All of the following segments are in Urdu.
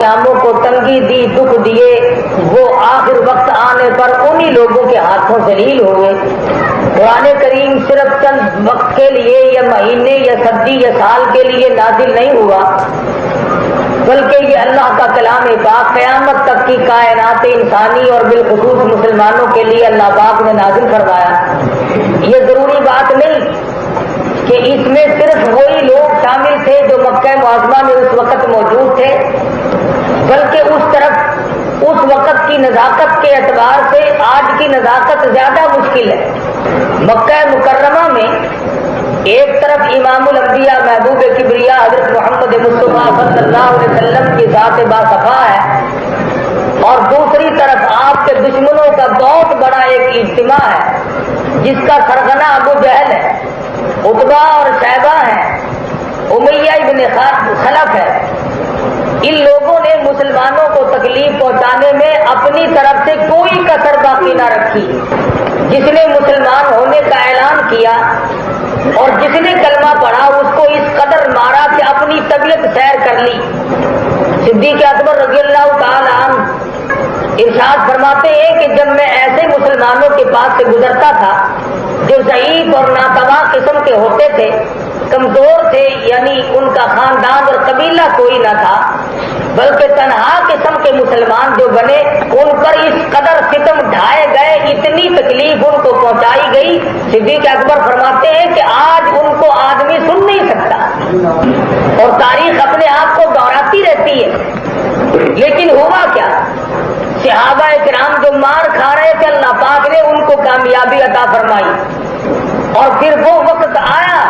غلاموں کو تنگی دی، دکھ دیے، وہ آخر وقت آنے پر انہی لوگوں کے ہاتھوں ذلیل ہوئے۔ قرآن کریم صرف چند وقت کے لیے یا مہینے یا صدی یا سال کے لیے نازل نہیں ہوا، بلکہ یہ اللہ کا کلام پاک قیامت تک کی کائنات انسانی اور بالخصوص مسلمانوں کے لیے اللہ پاک نے نازل فرمایا۔ یہ ضروری بات نہیں کہ اس میں صرف وہی لوگ شامل تھے جو مکہ معظمہ میں اس وقت موجود تھے، بلکہ اس وقت کی نزاکت کے اعتبار سے آج کی نزاکت زیادہ مشکل ہے۔ مکہ مکرمہ میں ایک طرف امام الانبیاء محبوب کبریا حضرت محمد مصطفیٰ صلی اللہ علیہ وسلم کی ذات باصفا ہے، اور دوسری طرف آپ کے دشمنوں کا بہت بڑا ایک اجتماع ہے جس کا سرغنہ ابو جہل ہے، عتبہ اور شیبہ ہیں، امیہ ابن خلف ہے۔ ان لوگوں نے مسلمانوں کو تکلیف پہنچانے میں اپنی طرف سے کوئی کسر باقی نہ رکھی۔ جس نے مسلمان ہونے کا اعلان کیا اور جس نے کلمہ پڑھا اس کو اس قدر مارا کہ اپنی طبیعت سیر کر لی۔ صدیق اکبر رضی اللہ تعالی عنہ ارشاد فرماتے ہیں کہ جب میں ایسے مسلمانوں کے پاس سے گزرتا تھا جو ضعیف اور ناتواں قسم کے ہوتے تھے، کمزور تھے، یعنی ان کا خاندان اور قبیلہ کوئی نہ تھا، بلکہ تنہا قسم کے مسلمان جو بنے، ان پر اس قدر ستم ڈھائے گئے، اتنی تکلیف ان کو پہنچائی گئی۔ صدیق اکبر فرماتے ہیں کہ آج ان کو آدمی سن نہیں سکتا، اور تاریخ اپنے آپ کو دہراتی رہتی ہے۔ لیکن ہوا کیا؟ صحابہ کرام جو مار کھا رہے تھے، اللہ پاک نے ان کو کامیابی عطا فرمائی، اور پھر وہ وقت آیا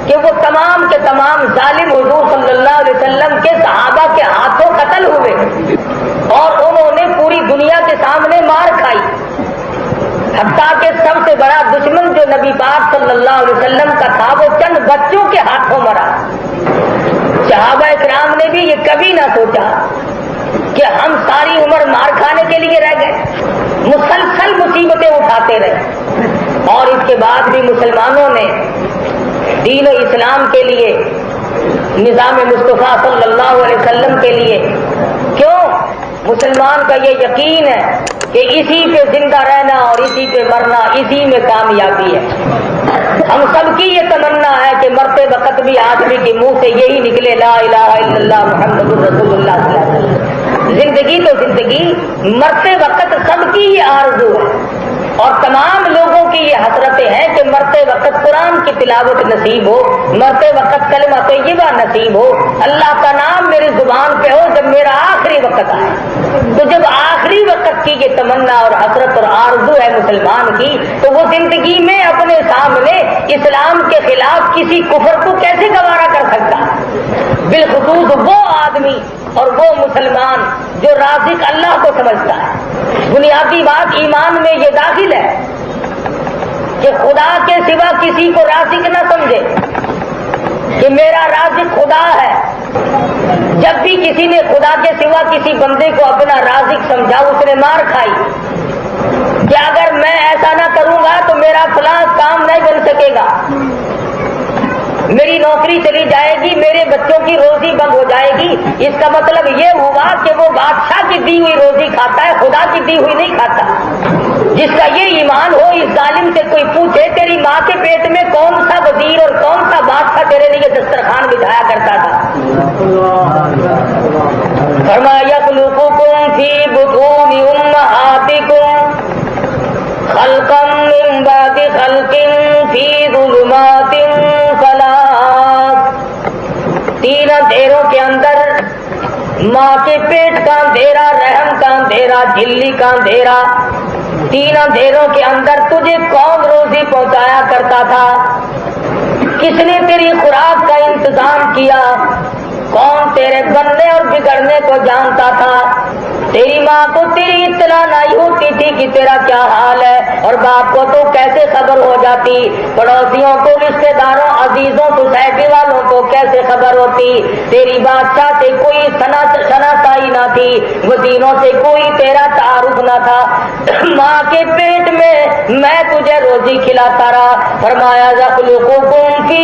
کہ وہ تمام کے تمام ظالم حضور صلی اللہ علیہ وسلم کے صحابہ کے ہاتھوں قتل ہوئے، اور انہوں نے پوری دنیا کے سامنے مار کھائی، حتیٰ کہ سب سے بڑا دشمن جو نبی پاک صلی اللہ علیہ وسلم کا تھا وہ چند بچوں کے ہاتھوں مرا۔ صحابہ کرام نے بھی یہ کبھی نہ سوچا کہ ہم ساری عمر مار کھانے کے لیے رہ گئے، مسلسل مصیبتیں اٹھاتے رہے، اور اس کے بعد بھی مسلمانوں نے دین و اسلام کے لیے، نظام مصطفیٰ صلی اللہ علیہ وسلم کے لیے، کیوں؟ مسلمان کا یہ یقین ہے کہ اسی پہ زندہ رہنا اور اسی پہ مرنا، اسی میں کامیابی ہے۔ ہم سب کی یہ تمنا ہے کہ مرتے وقت بھی آدمی کے منہ سے یہی نکلے، لا الہ الا اللہ محمد رسول اللہ صلی اللہ علیہ وسلم۔ زندگی تو زندگی، مرتے وقت سب کی یہ آرزو ہے، اور تمام لوگوں کی یہ حسرتیں ہیں کہ مرتے وقت قرآن کی تلاوت نصیب ہو، مرتے وقت کلمہ طیبہ نصیب ہو، اللہ کا نام میری زبان پہ ہو جب میرا آخری وقت آئے۔ تو جب آخری وقت کی یہ تمنا اور حسرت اور آرزو ہے مسلمان کی، تو وہ زندگی میں اپنے سامنے اسلام کے خلاف کسی کفر کو کیسے گوارا کر سکتا؟ بالخصوص وہ آدمی اور وہ مسلمان جو رازق اللہ کو سمجھتا ہے۔ بنیادی بات ایمان میں یہ داخل ہے کہ خدا کے سوا کسی کو رازق نہ سمجھے، کہ میرا رازق خدا ہے۔ جب بھی کسی نے خدا کے سوا کسی بندے کو اپنا رازق سمجھا، اس نے مار کھائی کہ اگر میں ایسا نہ کروں گا تو میرا فلاں کام نہیں بن سکے گا، میری نوکری چلی جائے گی، میرے بچوں کی روزی بند ہو جائے گی۔ اس کا مطلب یہ ہوا کہ وہ بادشاہ کی دی ہوئی روزی کھاتا ہے، خدا کی دی ہوئی نہیں کھاتا۔ جس کا یہ ایمان ہو، اس ظالم سے کوئی پوچھے تیری ماں کے پیٹ میں کون سا وزیر اور کون سا بادشاہ تیرے لیے دسترخوان بچھایا کرتا تھا؟ فرمایا یخلقکم فی بطون امہاتکم خلقا من بعد خلق فی ظلمات ثلاث۔ تین اندھیروں کے اندر، ماں کے پیٹ کا اندھیرا، رحم کا اندھیرا، جھلی کا اندھیرا، تین اندھیروں کے اندر تجھے کون روزی پہنچایا کرتا تھا؟ کس نے تیری خوراک کا انتظام کیا؟ کون تیرے بننے اور بگڑنے کو جانتا تھا؟ تیری ماں کو تیری اطلاع نہیں ہوتی تھی کہ تیرا کیا حال ہے، اور باپ کو تو کیسے خبر ہو جاتی؟ پڑوسیوں کو، رشتہ داروں، عزیزوں، سوسائٹی والوں کو کیسے خبر ہوتی؟ تیری بادشاہ سے کوئی شناسائی نہ تھی، وزیروں سے کوئی تیرا تعارف نہ تھا۔ ماں کے پیٹ میں تجھے روزی کھلاتا رہا۔ فرمایا یخلقکم فی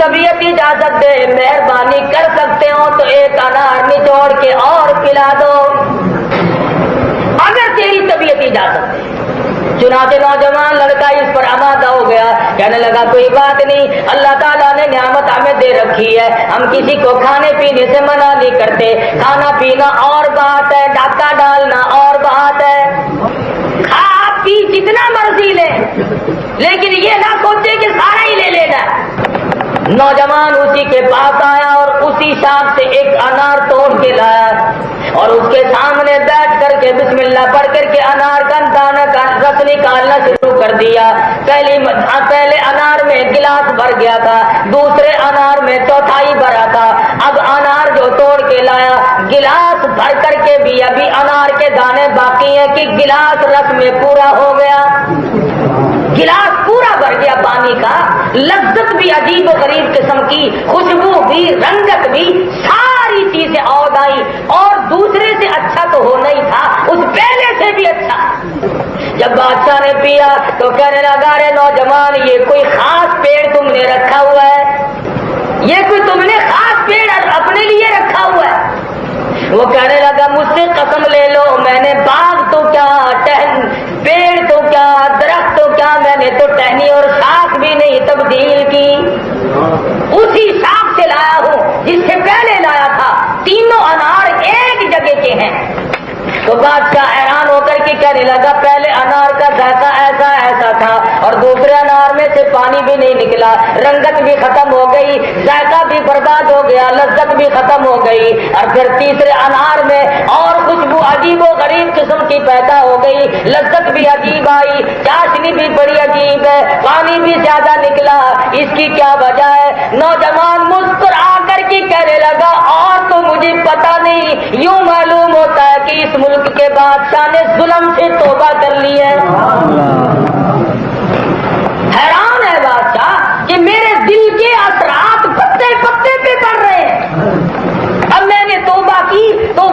طبیعت اجازت دے مہربانی کر سکتے ہو تو ایک انار نچوڑ کے اور پلا دو، اگر تیری طبیعت اجازت دے۔ چنانچہ نوجوان لڑکا اس پر آمادہ ہو گیا، کہنے لگا کوئی بات نہیں، اللہ تعالیٰ نے نعمت ہمیں دے رکھی ہے، ہم کسی کو کھانے پینے سے منع نہیں کرتے، کھانا پینا اور بات ہے، ڈاکہ ڈالنا اور بات ہے، کھا پی جتنا مرضی لے لیکن یہ نہ سوچے کہ سارا ہی لے لینا۔ نوجوان اسی کے پاس آیا اور اسی شاخ سے ایک انار توڑ کے لایا اور اس کے سامنے بیٹھ کر کے بسم اللہ پڑھ کر کے انار کا دانہ کا رس نکالنا شروع کر دیا۔ پہلے انار میں گلاس بھر گیا تھا، دوسرے انار میں چوتھائی بھرا تھا، اب انار جو توڑ کے لایا گلاس بھر کر کے بھی ابھی انار کے دانے باقی ہیں کہ گلاس رس میں پورا ہو گیا، گلاس پورا بھر گیا پانی کا، لذت بھی عجیب و غریب قسم کی، خوشبو بھی، رنگت بھی، ساری چیزیں عود آئی اور دوسرے سے اچھا تو ہونا ہی تھا، اس پہلے سے بھی اچھا۔ جب بادشاہ نے پیا تو کہنے لگا رے نوجوان یہ کوئی خاص پیڑ تم نے رکھا ہوا ہے، یہ کوئی تم نے خاص پیڑ اپنے لیے رکھا ہوا ہے؟ وہ کہنے لگا مجھ سے قسم لے لو میں نے باغ تو کیا پیڑ تو کیا درخت تو کیا، میں نے تو ٹہنی اور شاخ بھی نہیں تبدیل کی، اسی شاخ سے لایا ہوں جس سے پہلے لایا تھا، تینوں انار ایک جگہ کے ہیں۔ تو بادشاہ حیران ہو کر کے کہنے لگا پہلے انار کا ذائقہ ایسا ایسا تھا اور دوسرے انار میں سے پانی بھی نہیں نکلا، رنگت بھی ختم ہو گئی، ذائقہ بھی برباد ہو گیا، لذت بھی ختم ہو گئی، اور پھر تیسرے انار میں اور خوشبو عجیب و غریب قسم کی پیدا ہو گئی، لذت بھی عجیب آئی، چاشنی بھی بڑی عجیب ہے، پانی بھی زیادہ نکلا، اس کی کیا وجہ ہے؟ نوجوان مسکرا کر کے کہنے لگا اور تو مجھے پتا نہیں، یوں معلوم ہوتا ہے کہ اس ملک کے بادشاہ نے ظلم سے توبہ کر لی ہے۔ حیران ہے بادشاہ کہ میرے دل کے اثرات پتے پتے پہ پڑ رہے ہیں، اب میں نے توبہ کی تو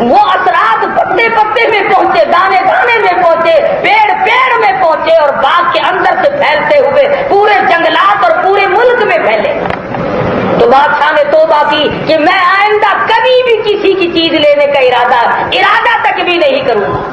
وہ اثرات پتے پتے میں پہنچے، دانے دانے میں پہنچے، پیڑ پیڑ میں پہنچے اور باغ کے اندر سے پھیلتے ہوئے پورے جنگلات اور پورے ملک میں پھیلے۔ تو بادشاہ نے توبہ کی کہ میں آئندہ کبھی بھی کسی کی چیز لینے کا ارادہ تک بھی نہیں کروں گا۔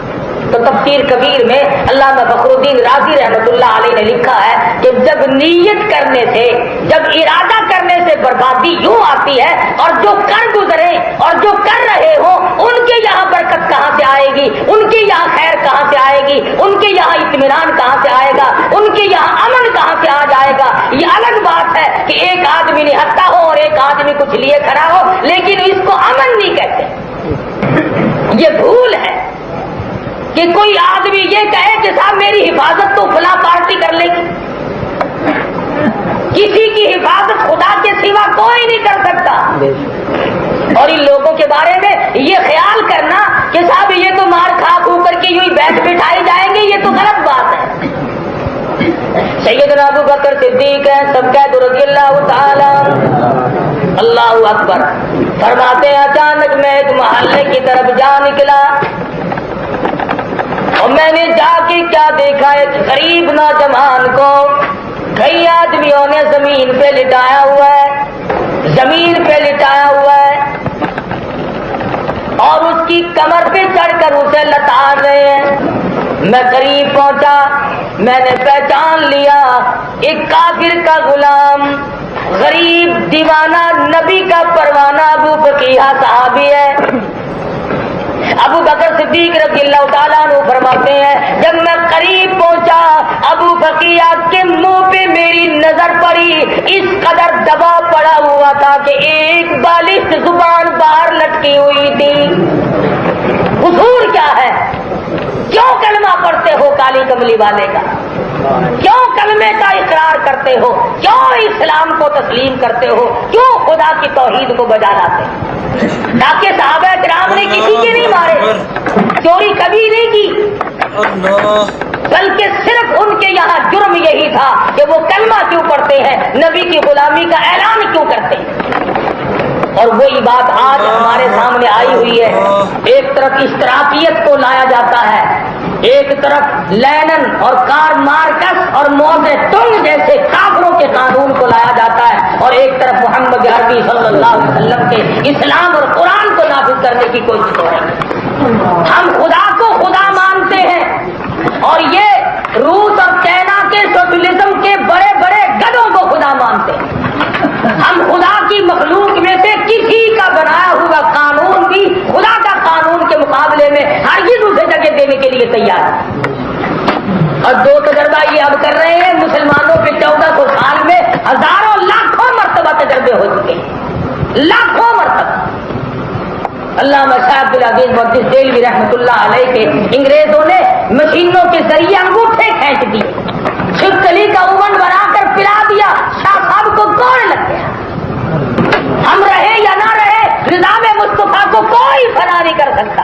تو تفسیر کبیر میں علامہ فخر الدین رازی رحمۃ اللہ علیہ نے لکھا ہے کہ جب نیت کرنے سے، جب ارادہ کرنے سے بربادی یوں آتی ہے اور جو کر گزرے اور جو کر رہے ہو ان کے یہاں برکت کہاں سے آئے گی، ان کے یہاں خیر کہاں سے آئے گی، ان کے یہاں اطمینان کہاں سے آئے گا، ان کے یہاں امن کہاں سے آ جائے گا۔ یہ الگ بات ہے کہ ایک آدمی نہتا ہو اور ایک آدمی کچھ لیے کھڑا ہو لیکن اس کو امن نہیں کہتے، یہ بھول ہے کہ کوئی آدمی یہ کہے کہ صاحب میری حفاظت تو فلاں پارٹی کر لے گی، کسی کی حفاظت خدا کے سوا کوئی نہیں کر سکتا۔ اور ان لوگوں کے بارے میں یہ خیال کرنا کہ صاحب یہ تو مار کھا کھو کر کے یوں بیٹھ بٹھائی جائیں گے، یہ تو غلط بات ہے۔ سیدنا ابو بکر صدیق ہے سب کہہ رضی اللہ تعالی، اللہ اکبر، فرماتے ہیں اچانک میں ایک محلے کی طرف جا نکلا اور میں نے جا کے کیا دیکھا، ایک غریب نوجوان کو کئی آدمیوں نے زمین پہ لٹایا ہوا ہے، زمین پہ لٹایا ہوا ہے اور اس کی کمر پہ چڑھ کر اسے لتاڑ رہے ہیں۔ میں قریب پہنچا، میں نے پہچان لیا ایک کافر کا غلام، غریب دیوانہ، نبی کا پروانہ ابو بکیہ صحابی ہے۔ ابو بکر صدیق رضی اللہ تعالیٰ عنہ فرماتے ہیں جب میں قریب پہنچا ابو بکیہ کے منہ پہ میری نظر پڑی، اس قدر دبا پڑا ہوا تھا کہ ایک بالشت زبان باہر لٹکی ہوئی تھی۔ حضور کیا ہے؟ کیوں کلمہ پڑھتے ہو کالی کملی والے کا؟ کیوں کلمے کا اقرار کرتے ہو؟ کیوں اسلام کو تسلیم کرتے ہو؟ کیوں خدا کی توحید کو بجا لاتے ہو؟ تاکہ صحابہ کرام نے کسی کے نہیں مارے، چوری کبھی نہیں کی، بلکہ صرف ان کے یہاں جرم یہی تھا کہ وہ کلمہ کیوں پڑھتے ہیں، نبی کی غلامی کا اعلان کیوں کرتے ہیں۔ اور وہی بات آج ہمارے سامنے آئی ہوئی ہے، ایک طرف اشتراکیت کو لایا جاتا ہے ایک طرف لینن اور کار مارکس اور موزے تنگ جیسے کافروں کے قانون کو لایا جاتا ہے، اور ایک طرف محمد عربی صلی اللہ علیہ وسلم کے اسلام اور قرآن کو نافذ کرنے کی کوشش ہو رہی ہے۔ ہم خدا کو خدا مانتے ہیں، اور یہ روس اور چائنا کے سوشلزم کے بڑے بڑے گدھوں کو خدا مانتے ہیں۔ ہم خدا کی مخلوق میں سے کسی کا بنایا ہوا قانون بھی خدا کا قانون کے مقابلے میں ہرگز اسے جگہ دینے کے لیے تیار ہے۔ اور دو تجربہ یہ اب کر رہے ہیں، مسلمانوں کے 1400 سال میں ہزاروں لاکھوں مرتبہ تجربے ہو چکے ہیں، لاکھوں مرتبہ۔ علامہ شاہ عبد العزیز محدث دہلوی رحمۃ اللہ علیہ کے انگریزوں نے مشینوں کے ذریعے انگوٹھے کھینچ دیے، چھپکلی کا اوون بنا کر پلا دیا، شاہ صاحب کو کوڑ لگ گیا۔ ہم رہے یا نہ رہے، نظام مصطفیٰ کو کوئی فنا نہیں کر سکتا۔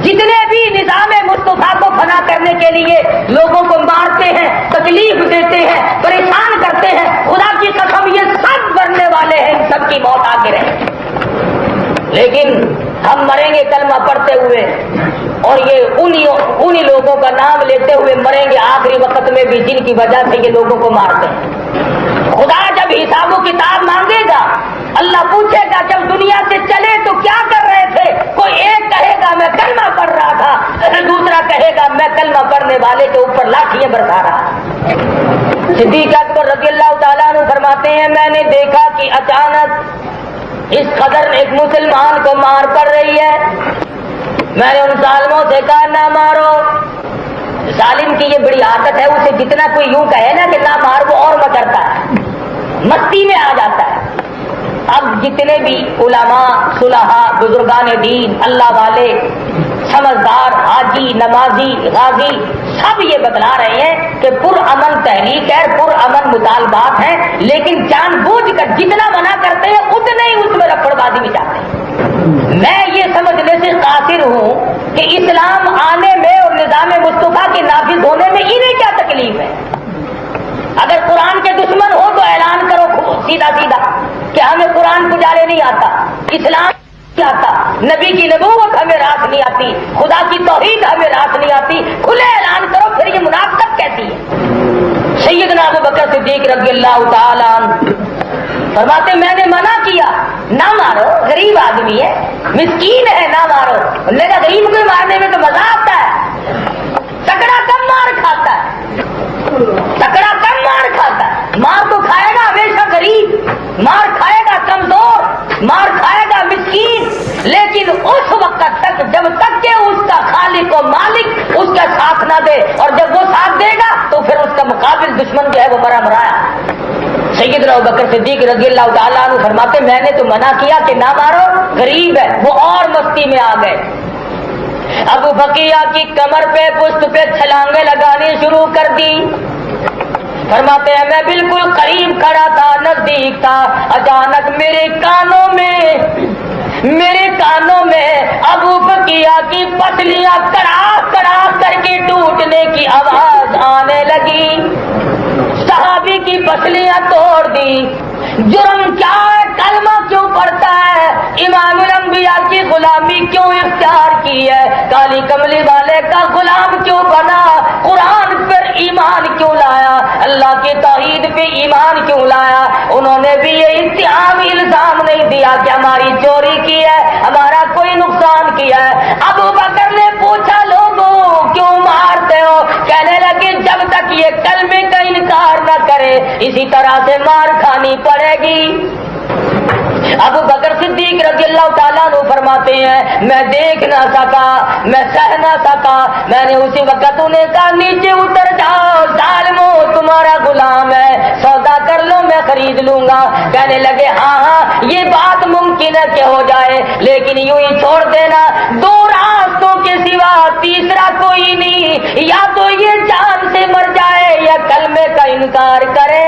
جتنے بھی نظام مصطفیٰ کو فنا کرنے کے لیے لوگوں کو مارتے ہیں، تکلیف دیتے ہیں، پریشان کرتے ہیں، خدا کی قسم یہ سب مرنے والے ہیں، ان سب کی موت آگے رہے، لیکن ہم مریں گے کلمہ پڑھتے ہوئے، اور یہ انہی لوگوں کا نام لیتے ہوئے مریں گے آخری وقت میں بھی جن کی وجہ سے یہ لوگوں کو مارتے ہیں۔ خدا جب حساب و کتاب مانگے گا، اللہ پوچھے گا جب دنیا سے چلے تو کیا کر رہے تھے؟ کوئی ایک کہے گا میں کلمہ پڑھ رہا تھا، دوسرا کہے گا میں کلمہ پڑھنے والے کے اوپر لاٹھیاں برسا رہا۔ صدیق اکبر رضی اللہ تعالیٰ عنہ فرماتے ہیں میں نے دیکھا کہ اچانک اس قدر ایک مسلمان کو مار پڑ رہی ہے، میں نے ان ظالموں سے کہا نہ مارو۔ ظالم کی یہ بڑی عادت ہے، اسے جتنا کوئی یوں کہے نا کہ نہ مار، وہ اور مچڑتا ہے، مستی میں آ جاتا ہے۔ اب جتنے بھی علماء، صلحاء، بزرگان دین، اللہ والے، سمجھدار، حاجی، نمازی، غازی، سب یہ بتلا رہے ہیں کہ پرامن تحریک ہے، پرامن مطالبات ہیں، لیکن جان بوجھ کر جتنا منع کرتے ہیں اتنے ہی اس میں رفڑ بازی میں جاتے ہیں۔ میں یہ سمجھنے سے قاصر ہوں کہ اسلام آنے میں اور نظام مصطفیٰ کے نافذ ہونے میں انہیں کیا تکلیف ہے؟ اگر قرآن کے دشمن ہو تو اعلان کرو سیدھا سیدھا کہ ہمیں قرآن گزارے نہیں آتا، اسلام نہیں آتا، نبی کی نبوت ہمیں راس نہیں آتی، خدا کی توحید ہمیں راس نہیں آتی، کھلے اعلان کرو، پھر یہ منافقت کہتی ہے۔ سیدنا ابو بکر صدیق رضی اللہ تعالی عنہ فرماتے میں نے منع کیا نہ مارو، غریب آدمی ہے، مسکین ہے، نہ مارو۔ انہوں نے کہا غریب کو مارنے میں تو مزہ آتا ہے، تکڑا کم مار کھاتا ہے، تکڑا کم مار کھاتا ہے، مار تو کھائے گا ہمیشہ غریب، مار کھائے گا کمزور، مار کھائے گا مسکین، لیکن اس وقت تک جب تک کہ اس کا خالق و مالک اس کا ساتھ نہ دے، اور جب وہ ساتھ دے گا تو پھر اس کا مقابل دشمن جو ہے وہ مرا مرایا۔ سیدنا ابو بکر صدیق رضی اللہ تعالیٰ عنہ فرماتے میں نے تو منع کیا کہ نہ مارو، غریب ہے، وہ اور مستی میں آ گئے۔ ابو بکیہ کی کمر پہ پشت پہ چھلانگیں لگانی شروع کر دی۔ فرماتے ہیں میں بالکل قریب کھڑا تھا، نزدیک تھا، اچانک میرے کانوں میں ابو بکیہ کی پسلیاں کڑاک کڑاک کر کے ٹوٹنے کی آواز آنے لگی۔ صحابی کی پسلیاں توڑ دی۔ جرم کیا ہے؟ کلمہ کیوں پڑھتا ہے؟ امام الانبیاء کی غلامی کیوں اختیار کی ہے؟ کالی کملی والے کا غلام کیوں بنا؟ قرآن پر ایمان کیوں لایا؟ اللہ کی توحید پہ ایمان کیوں لایا؟ انہوں نے بھی یہ اتہام الزام نہیں دیا کہ ہماری چوری کی ہے، ہمارا کوئی نقصان کیا ہے۔ ابو بکر نے پوچھا لوگوں کیوں مارتے ہو؟ کہنے لگے جب تک یہ کلمے کا انکار نہ کرے اسی طرح سے مار کھانی پڑے گی۔ ابو بکر صدیق رضی اللہ تعالیٰ عنہ فرماتے ہیں میں دیکھ نہ سکا، میں سہ نہ سکا، میں نے اسی وقت انہیں کہا نیچے اتر جاؤ، ظالمو تمہارا غلام ہے، سودا کر لو میں خرید لوں گا۔ کہنے لگے ہاں یہ بات ممکن ہے کہ ہو جائے، لیکن یوں ہی چھوڑ دینا، دو راستوں کے سوا تیسرا کوئی نہیں، یا تو یہ جان سے مر جائے یا کلمے کا انکار کرے۔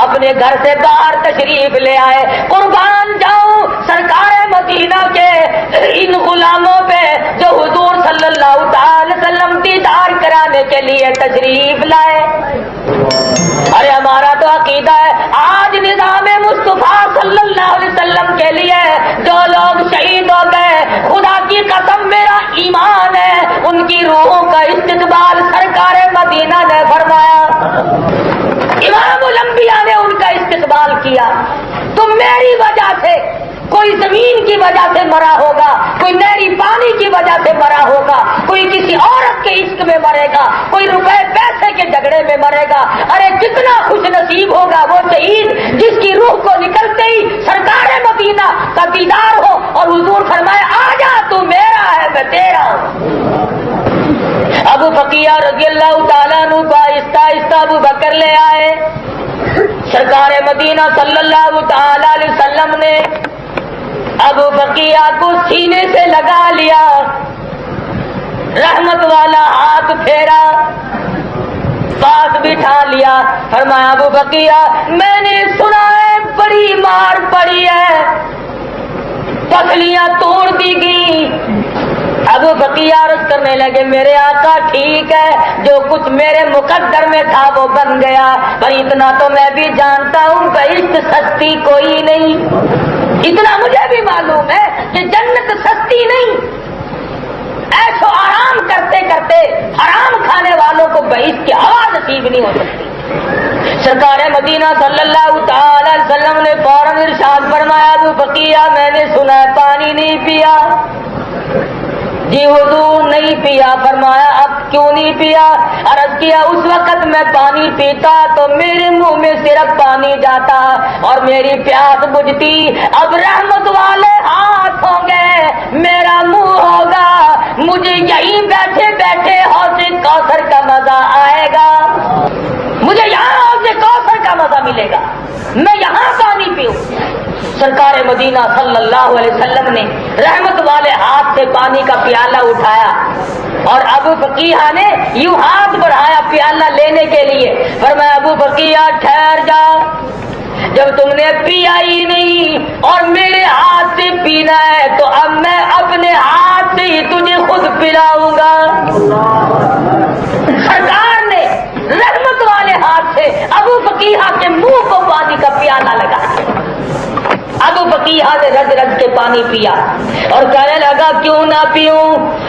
اپنے گھر سے باہر تشریف لے آئے۔ قربان جاؤں سرکار مدینہ کے ان غلاموں پہ جو حضور صلی اللہ تعالی وسلم دیدار کرانے کے لیے تشریف لائے۔ ارے ہمارا تو عقیدہ ہے آج نظام مصطفیٰ صلی اللہ علیہ وسلم کے لیے جو لوگ شہید ہو گئے، خدا کی قسم میرا ایمان ہے ان کی روحوں کا استقبال سرکار مدینہ نے فرمایا، امام الانبیاء نے ان کا استقبال کیا۔ تم میری وجہ سے کوئی زمین کی وجہ سے مرا ہوگا، کوئی نہری پانی کی وجہ سے مرا ہوگا، کوئی کسی عورت کے عشق میں مرے گا، کوئی روپے پیسے کے جھگڑے میں مرے گا۔ ارے کتنا خوش نصیب ہوگا وہ شہید جس کی روح کو نکلتے ہی سرکار مدینہ کا دیدار ہو اور حضور فرمائے آجا تو میرا ہے میں تیرا ہوں۔ ابو بقیہ رضی اللہ تعالیٰ عنہ کو آہستہ آہستہ ابو بکر لے آئے۔ سرکار مدینہ صلی اللہ تعالی علیہ وسلم نے ابو بقیہ کو سینے سے لگا لیا، رحمت والا ہاتھ پھیرا، پاس بٹھا لیا، فرمایا ابو بقیہ میں نے سنا ہے بڑی مار پڑی ہے، پسلیاں توڑ دی گئی۔ ابو بقیہ عرض کرنے لگے میرے آقا ٹھیک ہے، جو کچھ میرے مقدر میں تھا وہ بن گیا، پر اتنا تو میں بھی جانتا ہوں بہشت سستی کوئی نہیں، اتنا مجھے بھی معلوم ہے کہ جنت سستی نہیں، ایسو آرام کرتے کرتے حرام کھانے والوں کو بہشت کی ہوا نصیب نہیں ہو سکتی۔ سرکار مدینہ صلی اللہ تعالی علیہ وسلم نے فوراً ارشاد فرمایا ابو بقیہ میں نے سنا ہے پانی نہیں پیا۔ جی حضور نہیں پیا۔ فرمایا اب کیوں نہیں پیا؟ عرض کیا اس وقت میں پانی پیتا تو میرے منہ میں صرف پانی جاتا اور میری پیاس بجھتی، اب رحمت والے ہاتھ ہوں گے، میرا منہ ہوگا، مجھے یہیں بیٹھے بیٹھے حوض کوثر کا مزہ آئے گا، مجھے یہاں حوض کوثر کا مزہ ملے گا، میں یہاں پانی پیوں۔ سرکار مدینہ صلی اللہ علیہ وسلم نے رحمت والے ہاتھ سے پانی کا پیالہ اٹھایا اور ابو بقیہ نے یوں ہاتھ بڑھایا پیالہ لینے کے لیے، فرمایا ابو بقیہ ٹھہر جا، جب تم نے پیا ہی نہیں اور میرے ہاتھ سے پینا ہے تو اب میں اپنے ہاتھ سے ہی تجھے خود پلاؤں گا۔ سرکار نے رحمت والے ہاتھ سے ابو بقیہ کے منہ کو پانی کا پیالہ لگا، ابو بقیہ نے رج رج کے پانی پیا اور کہنے لگا کیوں نہ پیوں،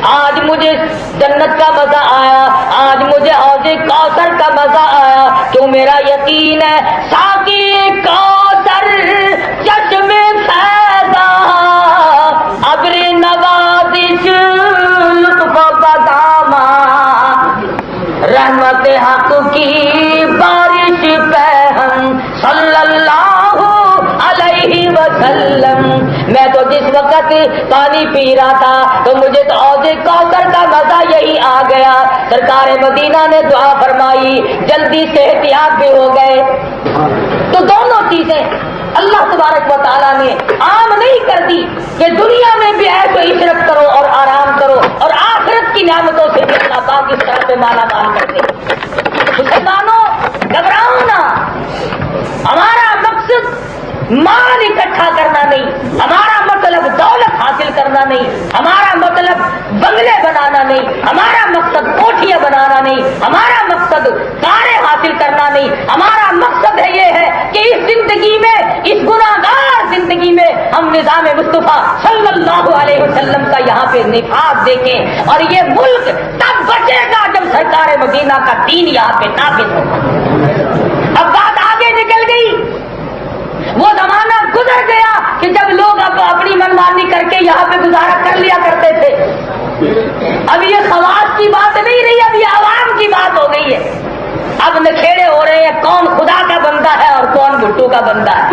آج مجھے جنت کا مزہ آیا، آج مجھے حوض کوثر کا مزہ آیا، کیوں میرا یقین ہے ساقی کوثر چشم فیضا ابر نوازش لطف بداما رحمت حق کی بارش پہن صلی اللہ وسلم۔ میں تو جس وقت پانی پی رہا تھا تو مجھے تو حوض کوثر کا مزہ یہی آ گیا۔ سرکار مدینہ نے دعا فرمائی، جلدی سے احتیاط بھی ہو گئے۔ تو دونوں چیزیں اللہ تبارک و تعالیٰ نے عام نہیں کر دی کہ دنیا میں بھی ایسو عشرت کرو اور آرام کرو اور آخرت کی نعمتوں سے بھی اللہ پاک اس طرح سے مالا مال کر دے۔ مسلمانوں گھبراؤ نہ، ہمارا مقصد مال اکٹھا کرنا نہیں، ہمارا مطلب دولت حاصل کرنا نہیں، ہمارا مطلب بنگلے بنانا نہیں، ہمارا مقصد کوٹھیاں بنانا نہیں، ہمارا مقصد کاریں حاصل کرنا نہیں، ہمارا مقصد ہے یہ ہے کہ اس زندگی میں، اس گناہگار زندگی میں ہم نظام مصطفیٰ صلی اللہ علیہ وسلم کا یہاں پہ نفاذ دیکھیں، اور یہ ملک تب بچے گا جب سرکار مدینہ کا دین یہاں پہ نافذ ہوگا۔ اب بات آگے نکل گئی، وہ زمانہ گزر گیا کہ جب لوگ اب اپنی منمانی کر کے یہاں پہ گزارا کر لیا کرتے تھے۔ اب یہ خواص کی بات نہیں رہی، اب یہ عوام کی بات ہو گئی ہے۔ اب نکھیڑے ہو رہے ہیں کون خدا کا بندہ ہے اور کون بھٹو کا بندہ ہے۔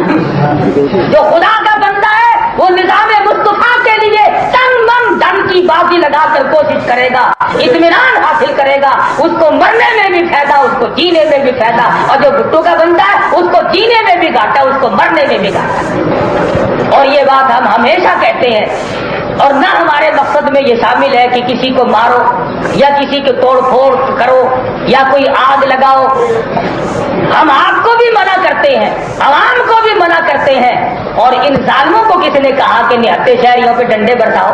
جو خدا کا بندہ ہے وہ نظام مصطفیٰ کے لیے تن من دھن کی بازی لگا کر کوشش کرے گا، اطمینان حاصل کرے گا، اس کو مرنے میں بھی فائدہ، اس کو جینے میں بھی فائدہ، اور جو بھٹو کا بندہ ہے اس کو جینے میں بھی گھاٹا، اس کو مرنے میں بھی گھاٹا۔ اور یہ بات ہم ہمیشہ کہتے ہیں، اور نہ ہمارے مقصد میں یہ شامل ہے کہ کسی کو مارو یا کسی کو توڑ پھوڑ کرو یا کوئی آگ لگاؤ۔ ہم آپ کو بھی منع کرتے ہیں, عوام کو بھی منع کرتے ہیں. اور ان ظالموں کو کس نے کہا کہ نہتے شہریوں پہ ڈنڈے برساؤ؟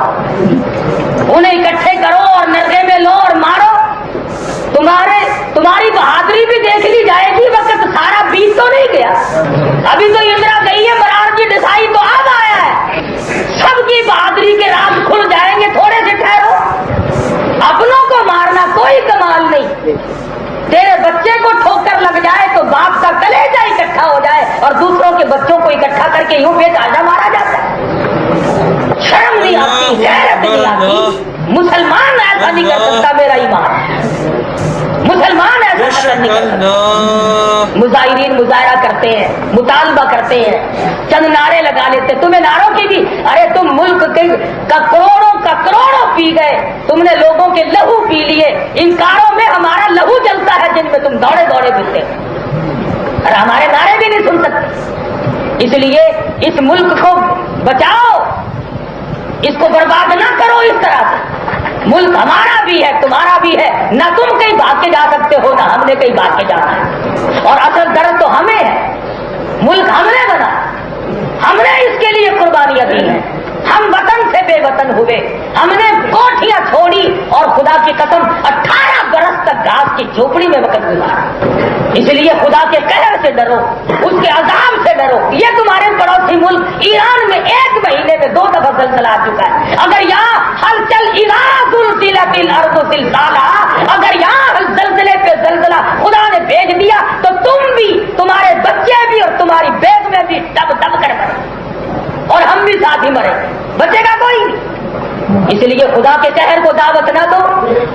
انہیں اکٹھے کرو اور نرغے میں لو اور مارو. تمہاری بہادری بھی دیکھ لی جائے گی. وقت سارا بیت تو نہیں گیا, ابھی تو اندرا گئی ہے, مرار کی ڈسائی تو اب آیا ہے. سب کی بہادری کے راز کھل جائیں گے, تھوڑے سے ٹھہرو. اپنوں کو مارنا کوئی کمال نہیں. تیرے بچے کو ٹھوکر لگ جائے تو باپ کا کلیجہ اکٹھا ہو جائے اور دوسروں کے بچوں کو اکٹھا کر کے یوں بے تازہ مارا جاتا ہے. شرم نہیں آتی, غیرت نہیں آتی. مسلمان ایسا نہیں کر سکتا, میرا ایمان. مسلمان ایسا نہیں کر سکتا. مظاہرین مظاہرہ کرتے ہیں, مطالبہ کرتے ہیں, چند نعرے لگا لیتے. تمہیں نعروں کی بھی, ارے تم ملک کا کروڑوں پی گئے, تم نے لوگوں کے لہو پی لیے. ان کاروں میں ہمارا لہو جلتا ہے جن میں تم دوڑے پھرتے, اور ہمارے نعرے بھی نہیں سن سکتے. اس لیے اس ملک کو بچاؤ, اس کو برباد نہ کرو اس طرح سے. ملک ہمارا بھی ہے, تمہارا بھی ہے. نہ تم کہیں بھاگ کے جا سکتے ہو, نہ ہم نے کہیں بھاگ کے جانا ہے. اور اصل درد تو ہمیں ہے. ملک ہم نے بنا, ہم نے اس کے لیے قربانیاں دی ہیں. ہم وطن سے بے وطن ہوئے, ہم نے کوٹھیاں چھوڑی اور خدا کی قسم 18 برس تک گھاس کی جھوپڑی میں وقت گزارا. اس لیے خدا کے قہر سے ڈرو, اس کے عذاب سے ڈرو. یہ تمہارے پڑوسی ملک ایران میں 1 مہینے میں 2 دفعہ زلزلہ آ چکا ہے. اگر یہاں ہلچل زلزلت الارض زلزالہ, اگر یہاں زلزلے پہ زلزلہ خدا نے بھیج دیا تو تم بھی, تمہارے بچے بھی اور تمہاری بیگمیں بھی دب دب کر مرے, اور ہم بھی ساتھ ہی مرے. بچے گا کوئی نہیں. اس لیے خدا کے قہر کو دعوت نہ دو,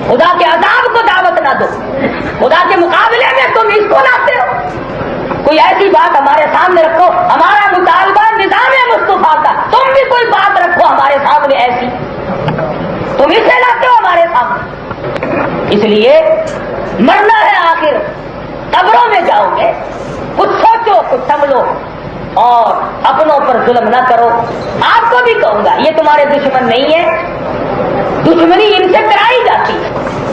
خدا کے عذاب کو دعوت نہ دو. خدا کے مقابلے میں تم اس کو لاتے ہو. کوئی ایسی بات ہمارے سامنے رکھو, ہمارا مطالبہ نظام مصطفیٰ کا, تم بھی کوئی بات رکھو ہمارے سامنے ایسی, تم اسے لاتے ہو ہمارے سامنے. اس لیے مرنا ہے آخر, قبروں میں جاؤ گے. کچھ سوچو, کچھ سمجھو, اور اپنوں پر ظلم نہ کرو. آپ کو بھی کہوں گا, یہ تمہارے دشمن نہیں ہے, دشمنی ان سے کرائی جاتی ہے.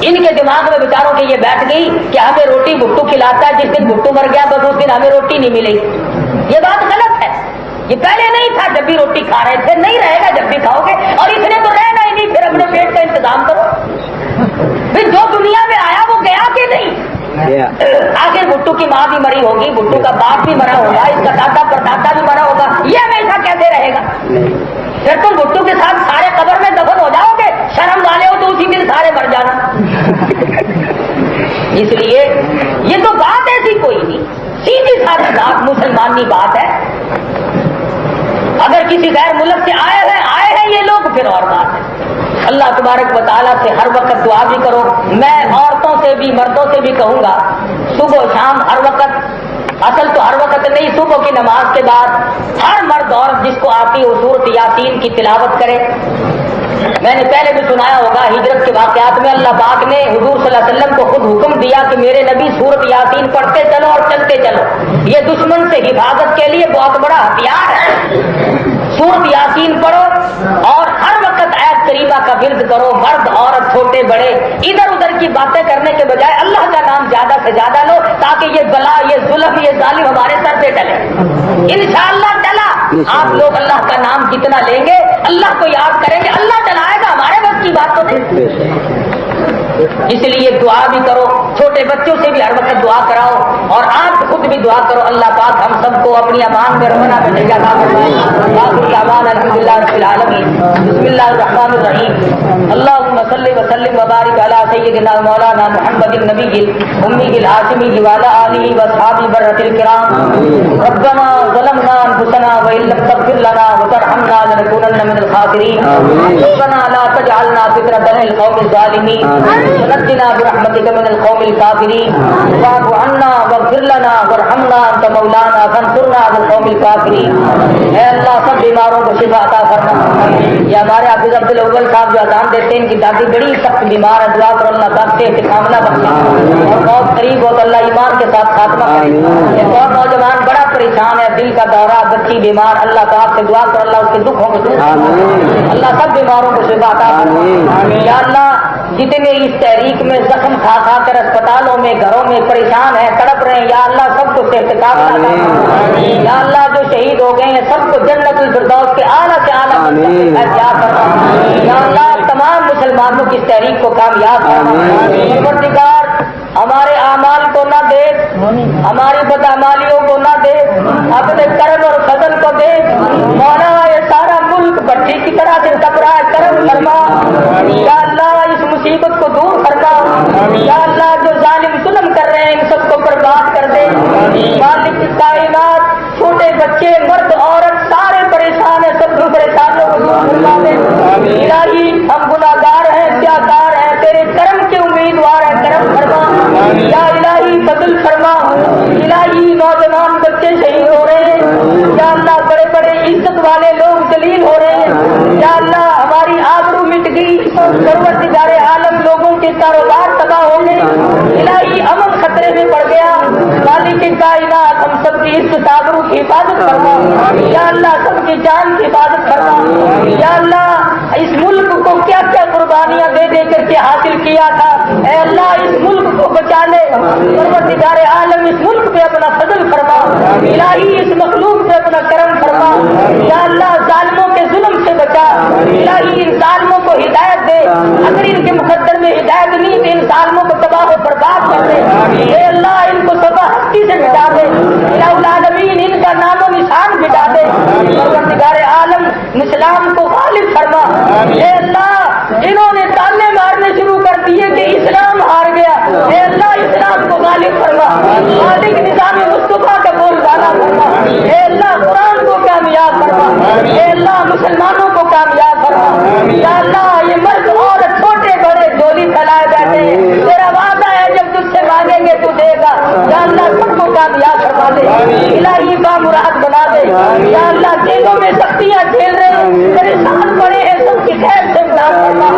ان کے دماغ میں بیچاروں کے یہ بیٹھ گئی کہ ہمیں روٹی بھٹو کھلاتا ہے, جس دن بھٹو مر گیا بس اس دن ہمیں روٹی نہیں ملے گی. یہ بات غلط ہے. یہ پہلے نہیں تھا, جب بھی روٹی کھا رہے تھے, نہیں رہے گا جب بھی کھاؤ گے. اور اس نے تو رہنا ہی نہیں, پھر اپنے پیٹ کا انتظام کرو. پھر جو دنیا میں آیا وہ گیا کہ نہیں. آخر بھٹو کی ماں بھی مری ہوگی, بھٹو کا باپ بھی مرا ہوگا, اس کا دادا پردادا بھی مرا ہوگا. یہ ہمیشہ کیسے رہے گا؟ پھر تم بھٹو کے ساتھ سارے قبر میں دفن ہو جاؤ گے. شرم والے ہو تو اسی دن سارے مر جانا. اس لیے یہ تو بات ایسی کوئی نہیں, سیدھی سادی بات مسلمانی بات ہے. اگر کسی غیر ملک سے آئے ہیں یہ لوگ, پھر اور بات ہے. اللہ تبارک و تعالیٰ سے ہر وقت دعا بھی کرو. میں عورتوں سے بھی مردوں سے بھی کہوں گا, صبح و شام ہر وقت, اصل تو ہر وقت نہیں, صبح کی نماز کے بعد ہر مرد عورت جس کو آتی ہو سورۃ یاسین کی تلاوت کرے. میں نے پہلے بھی سنایا ہوگا, ہجرت کے واقعات میں اللہ پاک نے حضور صلی اللہ علیہ وسلم کو خود حکم دیا کہ میرے نبی سورۃ یاسین پڑھتے چلو اور چلتے چلو. یہ دشمن سے حفاظت کے لیے بہت بڑا ہتھیار ہے. سورۃ یاسین پڑھو اور ہر وقت آیت کریمہ کا ورد کرو. مرد عورت چھوٹے بڑے ادھر ادھر کی باتیں کرنے کے بجائے اللہ کا نام زیادہ سے زیادہ لو, تاکہ یہ بلا, یہ ظلم, یہ ظالم ہمارے سر پہ ڈلے. انشاءاللہ ٹلا. آپ لوگ اللہ کا نام جتنا لیں گے, اللہ کو یاد کریں گے, اللہ چلائے گا. ہمارے بس کی بات تو نہیں. اس لیے دعا بھی کرو, چھوٹے بچوں سے بھی ہر وقت دعا کراؤ, اور آپ خود بھی دعا کرو. اللہ پاک ہم سب کو اپنی امان میں رہنا میں جگہ عطا فرمائے. الحمدللہ رب العالمین. بسم اللہ الرحمن الرحیم. اللہم صلی وسلم وبارک علی سیدنا مولانا محمد النبی الامی الہاشمی وعلی آلہ واصحابہ برۃ الکرام. ربنا ظلمنا انفسنا وان لم تغفر لنا وترحمنا لنکونن من الخاسرین. ربنا لا تجعلنا فتنة للقوم الظالمین ونجنا برحمتك من القوم الكافرين. واعف عنا واغفر لنا وارحمنا انت مولانا فانصرنا على القوم الكافرين. اے اللہ سب بیماروں کو شفا عطا فرما. یہ ہمارے حافظ عبد الاول صاحب جو اذان دیتے ہیں, ان کی دادی بڑی سخت بیمار ہے, دعا کرو اللہ پاک سے استقامت بخشے, اور بہت قریب ہو تو اللہ ایمان کے ساتھ خاتمہ کرے. ایک اور نوجوان بڑا پریشان ہے, دل کا دورہ, بچی بیمار, اللہ پاک سے دعا کرو اللہ اس کے دکھوں کو دور. اللہ سب بیماروں کو شفا عطا فرما. یا اللہ جتنے اس تحریک میں زخم کھا کر اسپتالوں میں گھروں میں پریشان ہیں, تڑپ رہے ہیں, یا اللہ سب کو ارتکاب عطا فرما۔ یا اللہ جو شہید ہو گئے ہیں سب کو جنت الفردوس کے اعلیٰ سے اعلیٰ عطا فرما۔ یا اللہ تمام مسلمانوں کی تحریک کو کامیاب فرما۔ پروردگار ہمارے اعمال کو نہ دیکھ، ہماری بدعمالیوں کو نہ دیکھ، اپنے کرم اور فضل کو دیکھ۔ مولا یہ سارا ملک بھٹی کی طرح سے تپ رہا ہے، کرم فرما۔ یا اللہ اس مصیبت کو دور فرما۔ یا اللہ جو ظالم ظلم کر رہے ہیں ان سب کو برباد کر دے۔ مالک کائنات چھوٹے بچے مرد عورت سارے پریشان ہیں، سب پریشانوں کو دور فرما دے۔ الہی ہم گناہگار ہیں، سیاہکار ہیں، تیرے کرم کے امیدوار ہیں، کرم فرما۔ یا الہی فضل فرما۔ الہی نوجوان بچے شہید ہو رہے ہیں، یا اللہ بڑے بڑے عزت والے لوگ ذلیل ہو رہے ہیں، یا اللہ ہماری آبرو مٹ گئی، پروردگار عالم لوگوں کے کاروبار تباہ ہو گئے، الہی امن خطرے میں پڑ گیا۔ مالک کائنات ہم سب کی عزت آبرو کی حفاظت فرما۔ یا اللہ سب کی جان کی حفاظت فرما۔ یا اللہ اس ملک کو کیا کیا قربانیاں دے دے کر کے حاصل کیا تھا، اے اللہ اس ملک کو بچا لے۔ پروردگار عالم اس ملک پہ اپنا فضل فرما، الہی اس مخلوق پہ اپنا کرم فرما۔ یا اللہ ظالموں کے ظلم سے بچا، الہی ان ظالموں کو ہدایت دے، اگر ان کے مقدر میں ہدایت نہیں تو ان ظالموں کو تباہ و برباد کر دے۔ اے اللہ ان کو سبا ہستی سے مٹا دے، الہ العالمین ان کا نام و نشان مٹا دے۔ پروردگار عالم اسلام کو غالب فرما۔ اے اللہ انہوں نے تانے مارنے شروع کر دیے کہ اسلام ہار گیا، اے اللہ اسلام کو غالب فرما۔ مالک نظام مصطفیٰ کا بول بالا فرما، اے اللہ قرآن کو کامیاب فرما، اے اللہ مسلمانوں کو کامیاب فرما۔ یا اللہ یہ مرد عورت چھوٹے بڑے ڈولی پھیلائے بیٹھے ہیں، تیرا وعدہ ہے جب تجھ سے مانگیں گے تو دے گا، یا اللہ سب کو کامیاب فرما دے، الہی بامراد بنا دے۔ یا اللہ جیلوں میں سختیاں جھیل رہے ہیں، پریشان پڑے ہیں، سب کی خیر سے امداد فرما،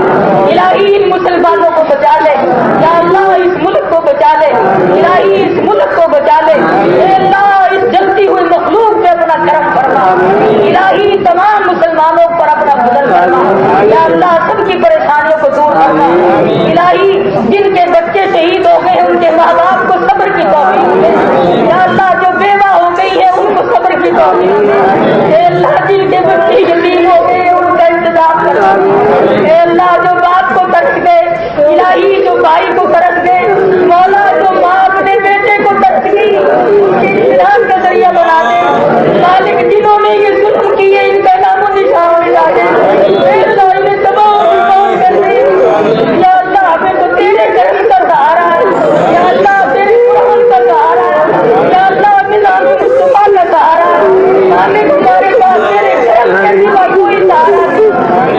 الہی ان مسلمانوں کو بچا لے۔ یا اللہ اس ملک کو بچا لے، الہی اس ملک کو بچا لے۔ اے اللہ اس جلتی ہوئی مخلوق پہ اپنا کرم فرما، الہی تمام مسلمانوں پر اپنا فضل فرما۔ یا اللہ سب کی پریشانیوں کو دور فرما، الہی جن کے بچے شہید ہو گئے ان کے ماں باپ کو صبر کی توفیق دے۔ یا اللہ جو بیوہ ہو گئی ہے ان کو صبر کی توفیق دے۔ اے اللہ جن کے بچے یتیم ہو گئے ان کا انتظام کرنا، اے اللہ جو باپ کو ترس گئے، الہی جو بھائی کو ترس گئے، مولا جو ماں اپنے بیٹے کو ترس گئی ان کے اطمینان کا ذریعہ بنا دے۔ مالک جنہوں نے یہ ظلم کیے ان کا نام و نشان مٹا دے، اے اللہ انہیں تباہ و برباد کر دے۔ یا اللہ ہمیں تو تیرے کرم کا سہارا ہے، یا اللہ تیرے قرآن کا سہارا ہے، یا اللہ نظام مصطفیٰ کا سہارا ہے۔ مالک ہمارے پاس تیرے کرم کے سوا کوئی سہارا نہیں،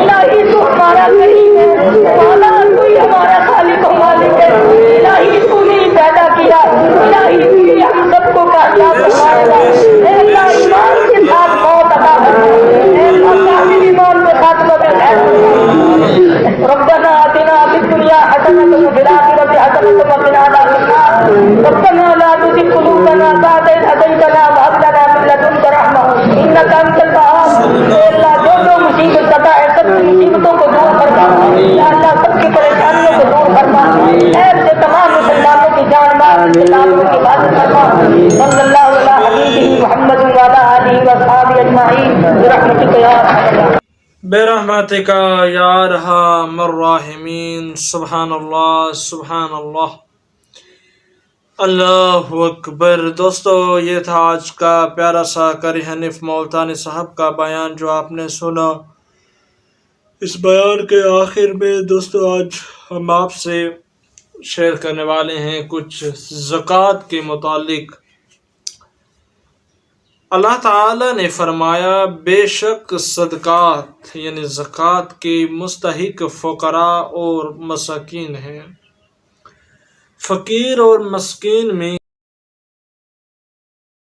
الہی تو ہمارا کریم ہے، مولا تو ہی ہمارا خالق و مالک ہے، الہی تو نے پیدا کیا، الہی تو ہی ہم سب کو کامیاب فرمائے گا۔ اے اللہ ایمان کے ساتھ موت عطا فرما، اے اللہ کامل ایمان کے ساتھ خیر فرما۔ ربنا آتنا فی الدنیا حسنۃ وفی الآخرۃ حسنۃ وقنا عذاب النار۔ ربنا لا تزغ قلوبنا بعد إذ هديتنا وهب لنا من لدنك رحمة إنك أنت الوهاب۔ اے اللہ جو جو مصیبت زدہ ہے سب کی مصیبتوں کو دور فرما، یا اللہ سب کی پریشانیوں کو دور فرما، خیر سے تمام مسلمانوں کی جان مال کتابوں کی حفاظت فرما۔ صلی اللہ علیہ حبیبہ محمد وعلی آلہ وصحبہ اجمعین برحمتک یا ارحم الراحمین۔ برحمتک یا ارحم الراحمین۔ سبحان اللہ سبحان اللہ، اللہ اکبر۔ دوستو یہ تھا آج کا پیارا سا قاری حنیف ملتانی صاحب کا بیان جو آپ نے سنا۔ اس بیان کے آخر میں دوستو آج ہم آپ سے شیئر کرنے والے ہیں کچھ زکوٰۃ کے متعلق۔ اللہ تعالیٰ نے فرمایا بے شک صدقات یعنی زکوٰۃ کے مستحق فقراء اور مساکین ہیں۔ فقیر اور مسکین میں